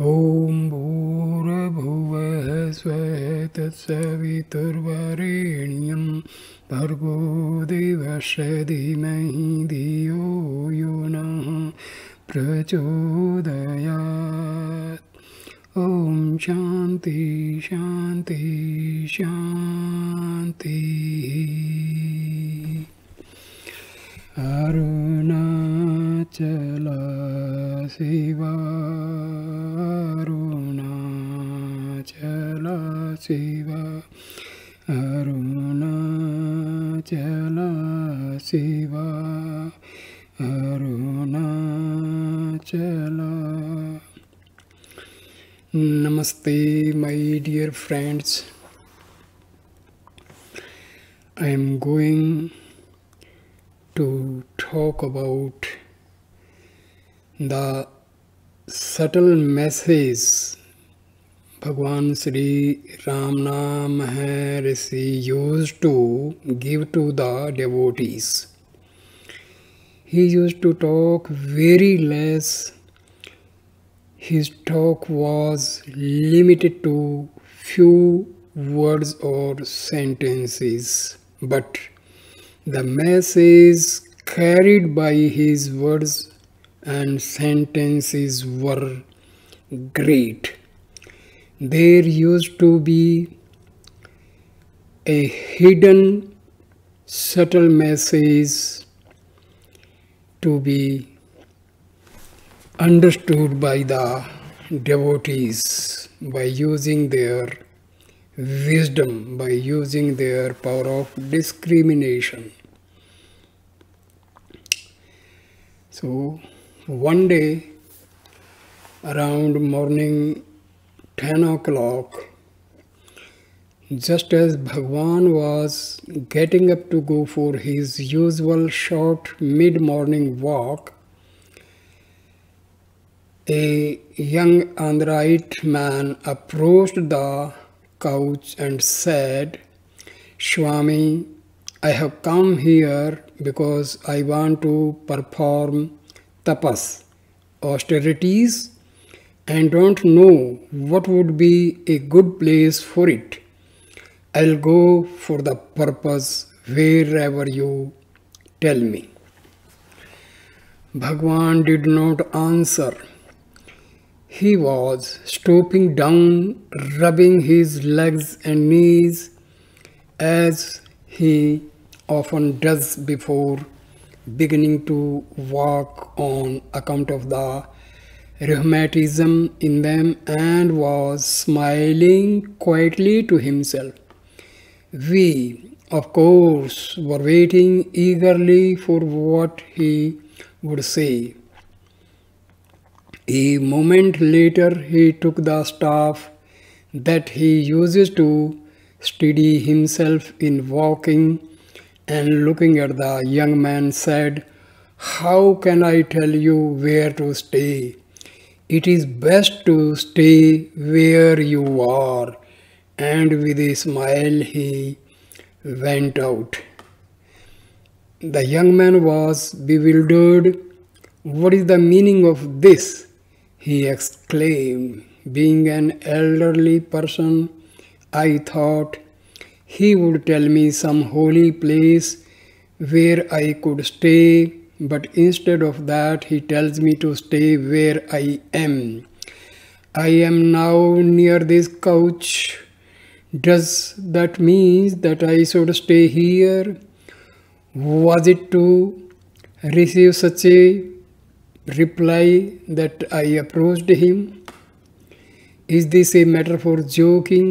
ॐ भूर्भुवः स्वः तत्सवितुर्वरेण्यं भर्गो देवस्य धीमहि धियो यो नः प्रचोदयात्। ॐ शान्ति शान्ति शान्तिः। Arunachal Shiva Arunachal Shiva Arunachal Shiva Arunachal. Namaste, my dear friends. I am going to talk about the subtle message Bhagwan Sri Ramana Maharshi used to give to the devotees. He used to talk very less. His talk was limited to few words or sentences, but the message carried by his words and sentences were great. There used to be a hidden subtle message to be understood by the devotees by using their wisdom, by using their power of discrimination. So one day around morning 10 o'clock, just as Bhagwan was getting up to go for his usual short mid-morning walk, a young Andhraite man approached the couch and said, "Swami, I have come here because I want to perform tapas, austerities, and don't know what would be a good place for it. I'll go for the purpose wherever you tell me." Bhagwan did not answer. He was stooping down, rubbing his legs and knees as he often does before beginning to walk on account of the rheumatism in them, and was smiling quietly to himself. We, of course, were waiting eagerly for what he would say. A moment later, he took the staff that he uses to steady himself in walking, and looking at the young man said, "How can I tell you where to stay? It is best to stay where you are." And with a smile he went out. The young man was bewildered. "What is the meaning of this?" he exclaimed. Being an elderly person, I thought he would tell me some holy place where I could stay, but instead of that he tells me to stay where I am. I am now near this couch. Does that mean that I should stay here? Was it to receive such a reply that I approached him? Is this a matter for joking?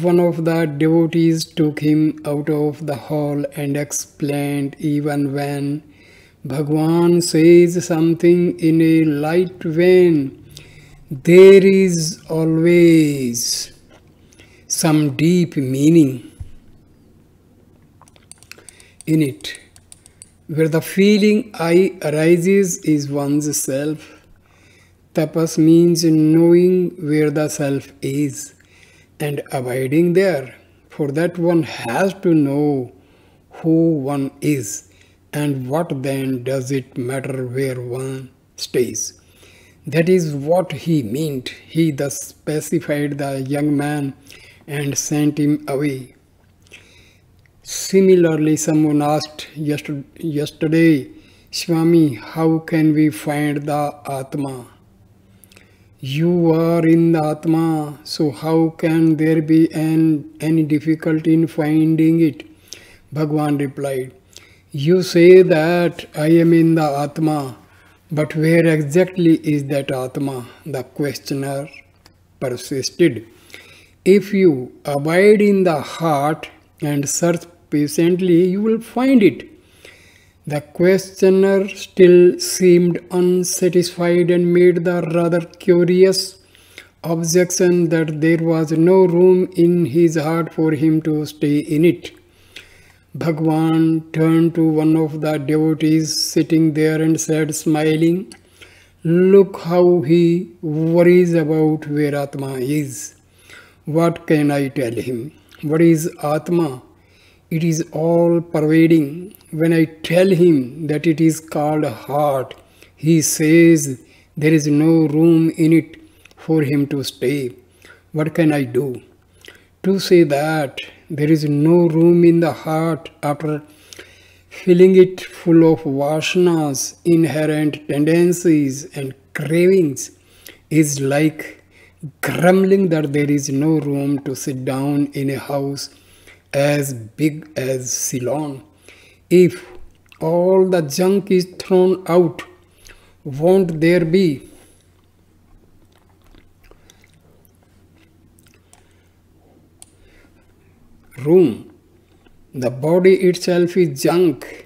One of the devotees took him out of the hall and explained, "Even when Bhagwan says something in a light vein, there is always some deep meaning in it. Where the feeling I arises is one's self. Tapas means knowing where the self is and abiding there. For that one has to know who one is, and what then does it matter where one stays? That is what he meant. He thus pacified the young man and sent him away. Similarly, someone asked yesterday, Swami, how can we find the Atma? You are in the Atma, so how can there be any difficulty in finding it? Bhagwan replied, you say that I am in the Atma, but where exactly is that Atma? The questioner persisted. If you abide in the heart and search patiently, you will find it. The questioner still seemed unsatisfied and made the rather curious objection that there was no room in his heart for him to stay in it. Bhagwan turned to one of the devotees sitting there and said, smiling, look how he worries about where Atma is. What can I tell him? What is Atma? It is all pervading. When I tell him that it is called heart, he says there is no room in it for him to stay. What can I do? To say that there is no room in the heart after filling it full of vasanas, inherent tendencies and cravings, is like grumbling that there is no room to sit down in a house as big as Ceylon. If all the junk is thrown out, won't there be room? The body itself is junk.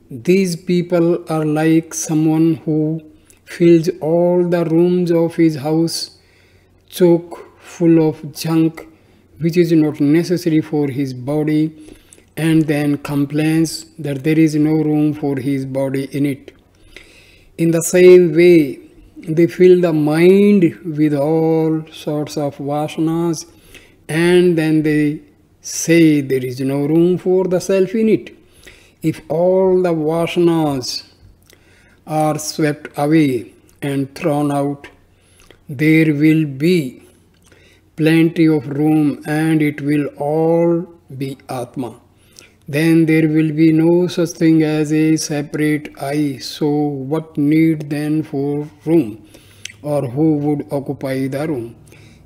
These people are like someone who fills all the rooms of his house chock full of junk which is not necessary for his body, and then complains that there is no room for his body in it. In the same way, they fill the mind with all sorts of vasanas, and then they say there is no room for the self in it. If all the vasanas are swept away and thrown out, there will be plenty of room and it will all be Atma. Then there will be no such thing as a separate I. So what need then for room? Or who would occupy the room?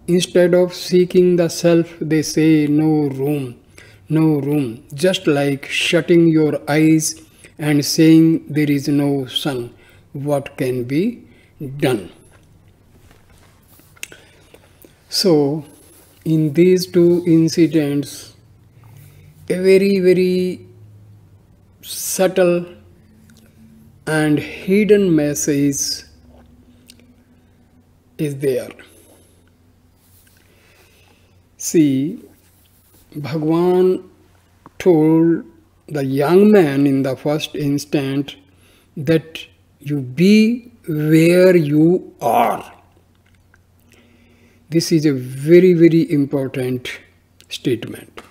Instead of seeking the self, they say no room, no room. Just like shutting your eyes and saying there is no sun. What can be done? So, in these two incidents, a very, very subtle and hidden message is there. See, Bhagwan told the young man in the first instant that you be where you are. This is a very, very important statement.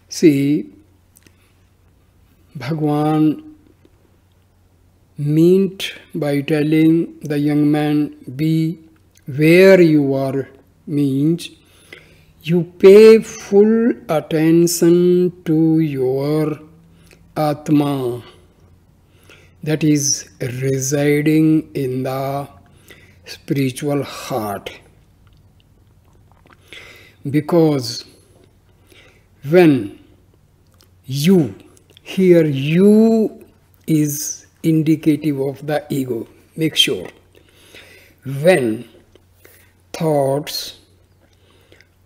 See, Bhagwan meant by telling the young man, be where you are, means you pay full attention to your Atma that is residing in the spiritual heart. Because when you, here you is indicative of the ego, make sure. When thoughts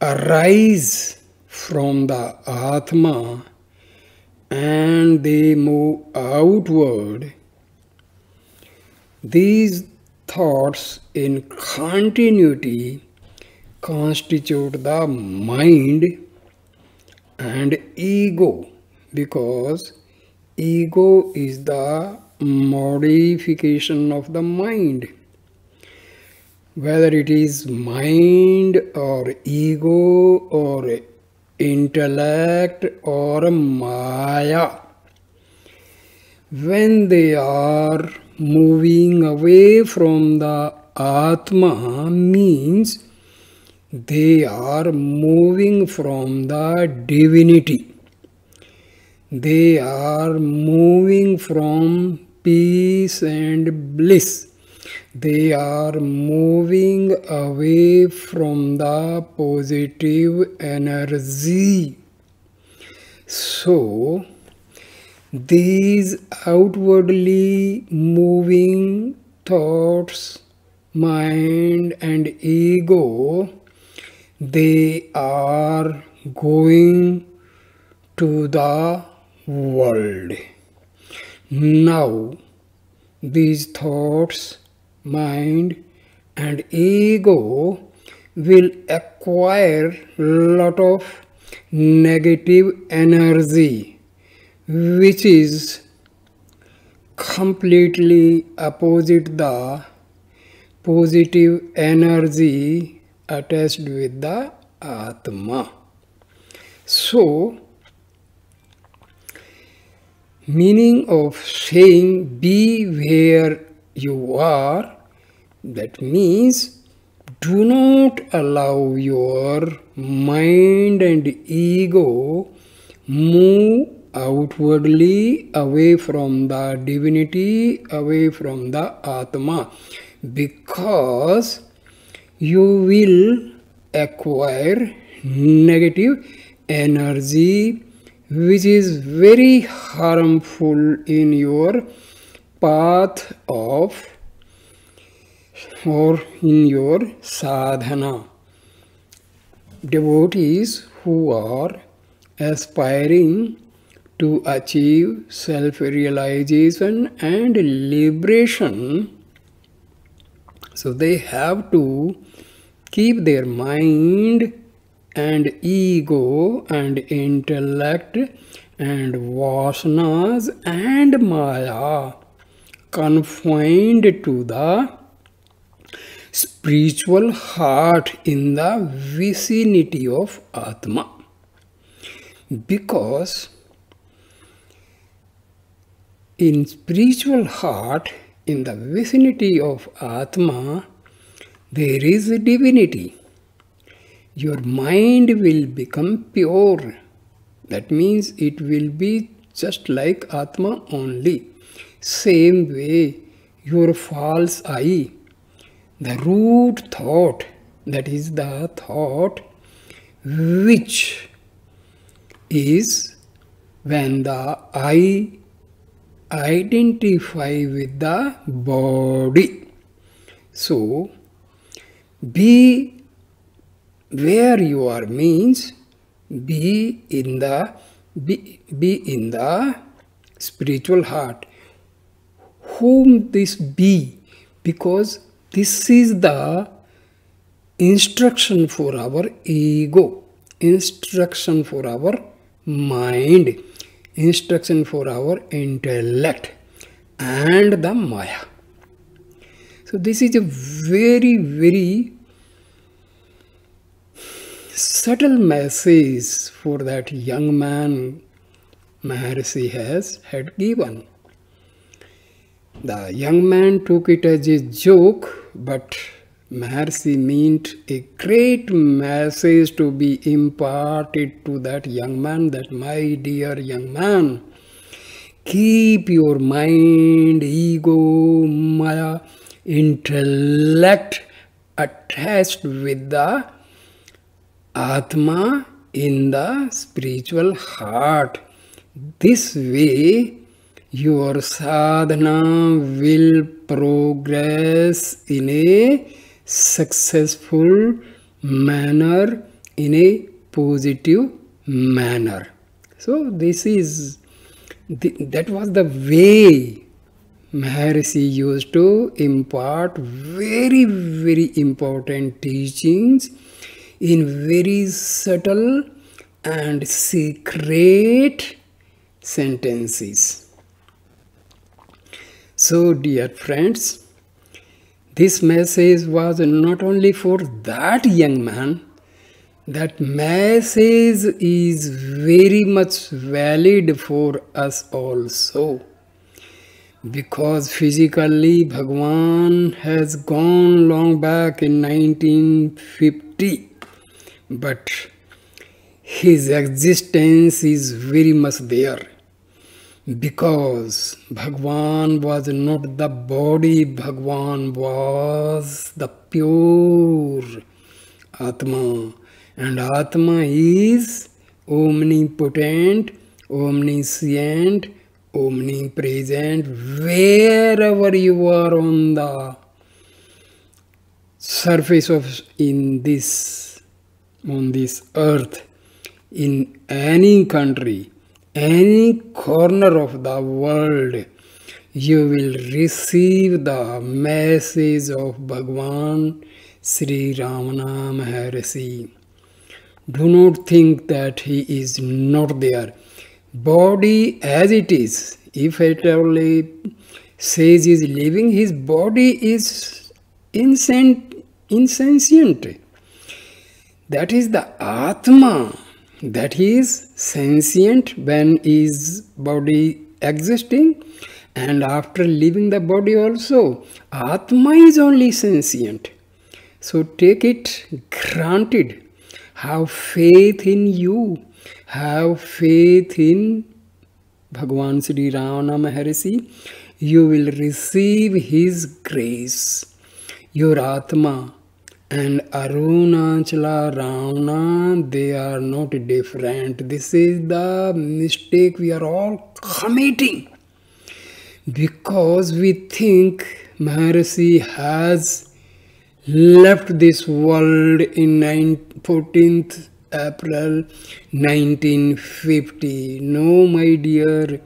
arise from the Atma and they move outward, these thoughts in continuity constitute the mind and ego, because ego is the modification of the mind. Whether it is mind or ego or intellect or Maya, when they are moving away from the Atma means they are moving from the divinity. They are moving from peace and bliss. They are moving away from the positive energy. So, these outwardly moving thoughts, mind and ego, they are going to the world. Now, these thoughts, mind and ego will acquire lot of negative energy, which is completely opposite the positive energy attached with the Atma. So, meaning of saying be where you are, that means do not allow your mind and ego move outwardly away from the divinity, away from the Atma, because you will acquire negative energy which is very harmful in your path of or in your sadhana. Devotees who are aspiring to achieve self-realization and liberation, so they have to keep their mind and ego and intellect and vasanas and maya confined to the spiritual heart in the vicinity of Atma. Because in spiritual heart, in the vicinity of Atma, there is a divinity. Your mind will become pure. That means it will be just like Atma only. Same way, your false I, the root thought, that is the thought which is when the I identify with the body. So, be where you are means be in the spiritual heart. Whom this be? Because this is the instruction for our ego, instruction for our mind, instruction for our intellect and the maya. So this is a very, very subtle message for that young man Maharshi had given. The young man took it as a joke, but Maharshi meant a great message to be imparted to that young man, that my dear young man, keep your mind, ego, maya, intellect attached with the Atma in the spiritual heart. This way, your sadhana will progress in a successful manner, in a positive manner. So this is that was the way Maharshi used to impart very, very important teachings in very subtle and secret sentences. So, dear friends, this message was not only for that young man, that message is very much valid for us also. because physically Bhagwan has gone long back in 1950, but his existence is very much there. Because Bhagwan was not the body, Bhagwan was the pure Atma. And Atma is omnipotent, omniscient, omnipresent, wherever you are on the surface of on this earth, in any country, any corner of the world, you will receive the message of Bhagwan Sri Ramana Maharshi. Do not think that he is not there. Body as it is, if it only says is living, his body is insentient. That is the Atma. That is sentient when his body existing, and after leaving the body also, Atma is only sentient. So take it granted. Have faith in you. Have faith in Bhagwan Sri Ramana Maharshi. You will receive his grace. Your Atma and Arunachala Ramana, they are not different. This is the mistake we are all committing. Because we think Maharshi has left this world in 14th April 1950. No, my dear,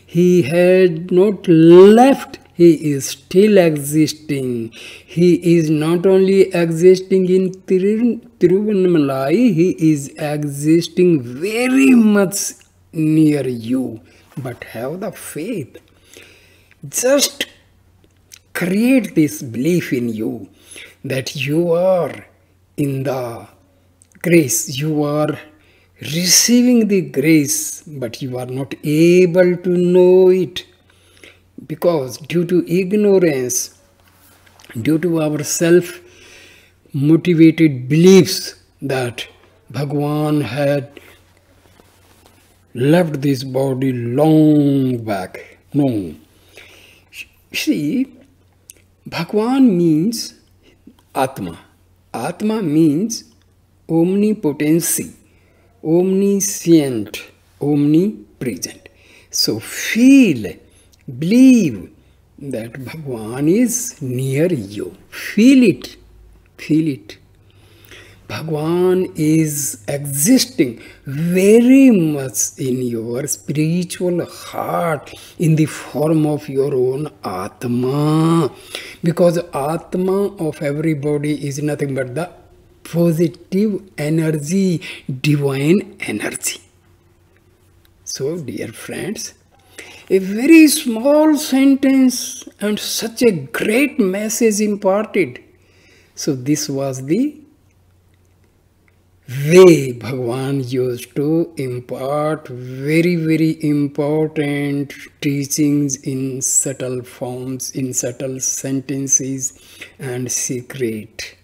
he had not left. He is still existing. He is not only existing in Tiruvannamalai, he is existing very much near you. But have the faith. Just create this belief in you that you are in the grace, you are receiving the grace, but you are not able to know it, because due to ignorance, due to our self-motivated beliefs that Bhagwan had left this body long back. No. See, Bhagwan means Atma. Atma means omnipotency, omniscient, omnipresent. So feel, believe that Bhagwan is near you. Feel it. Feel it. Bhagwan is existing very much in your spiritual heart in the form of your own Atma. Because Atma of everybody is nothing but the positive energy, divine energy. So, dear friends, a very small sentence and such a great message imparted. So, this was the way Bhagwan used to impart very, very important teachings in subtle forms, in subtle sentences and secret.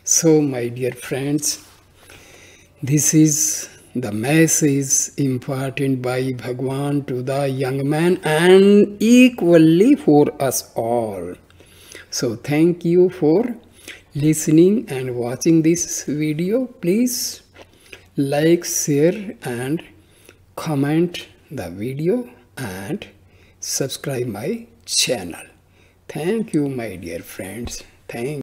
So, my dear friends, this is the message imparted by Bhagwan to the young man and equally for us all. So, thank you for listening and watching this video. Please like, share and comment the video and subscribe my channel. Thank you, my dear friends. Thank